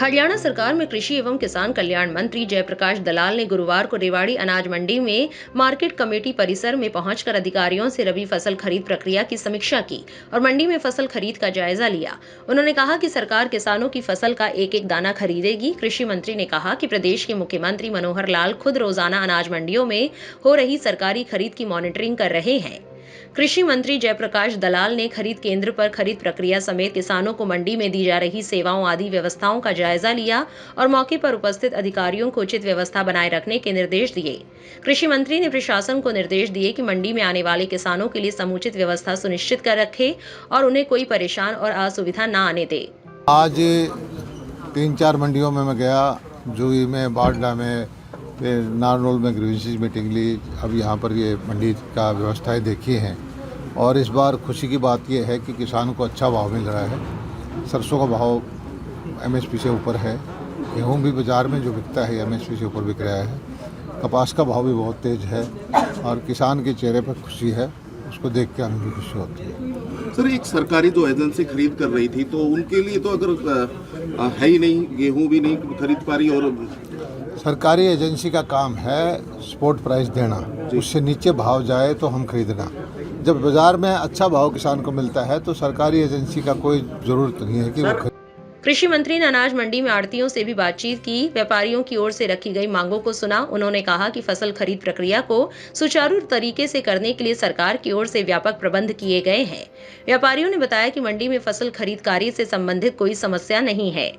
हरियाणा सरकार में कृषि एवं किसान कल्याण मंत्री जयप्रकाश दलाल ने गुरुवार को रेवाड़ी अनाज मंडी में मार्केट कमेटी परिसर में पहुंचकर अधिकारियों से रबी फसल खरीद प्रक्रिया की समीक्षा की और मंडी में फसल खरीद का जायजा लिया। उन्होंने कहा कि सरकार किसानों की फसल का एक एक दाना खरीदेगी। कृषि मंत्री ने कहा कि प्रदेश के मुख्यमंत्री मनोहर लाल खुद रोजाना अनाज मंडियों में हो रही सरकारी खरीद की मॉनिटरिंग कर रहे हैं। कृषि मंत्री जयप्रकाश दलाल ने खरीद केंद्र पर खरीद प्रक्रिया समेत किसानों को मंडी में दी जा रही सेवाओं आदि व्यवस्थाओं का जायजा लिया और मौके पर उपस्थित अधिकारियों को उचित व्यवस्था बनाए रखने के निर्देश दिए। कृषि मंत्री ने प्रशासन को निर्देश दिए कि मंडी में आने वाले किसानों के लिए समुचित व्यवस्था सुनिश्चित कर रखे और उन्हें कोई परेशान और असुविधा न आने दे। आज 3-4 मंडियों में मैं गया, जूही में, बाडला में, फिर नारनौल में ग्रीवेंसेस मीटिंग ली। अब यहाँ पर ये मंडी का व्यवस्थाएं देखी हैं और इस बार खुशी की बात यह है कि किसानों को अच्छा भाव मिल रहा है। सरसों का भाव एमएसपी से ऊपर है, गेहूँ भी बाज़ार में जो बिकता है एमएसपी से ऊपर बिक रहा है, कपास का भाव भी बहुत तेज़ है और किसान के चेहरे पर खुशी है, उसको देख के हमें भी खुशी होती है। सर, एक सरकारी जो एजेंसी खरीद कर रही थी तो उनके लिए तो अगर है ही नहीं, गेहूं भी नहीं खरीद पा रही और सरकारी एजेंसी का काम है स्पॉट प्राइस देना, उससे नीचे भाव जाए तो हम खरीदना। जब बाजार में अच्छा भाव किसान को मिलता है तो सरकारी एजेंसी का कोई ज़रूरत नहीं है कि वो। कृषि मंत्री ने अनाज मंडी में आड़तियों से भी बातचीत की, व्यापारियों की ओर से रखी गई मांगों को सुना। उन्होंने कहा कि फसल खरीद प्रक्रिया को सुचारू तरीके से करने के लिए सरकार की ओर से व्यापक प्रबंध किए गए हैं। व्यापारियों ने बताया कि मंडी में फसल खरीद कार्य से संबंधित कोई समस्या नहीं है।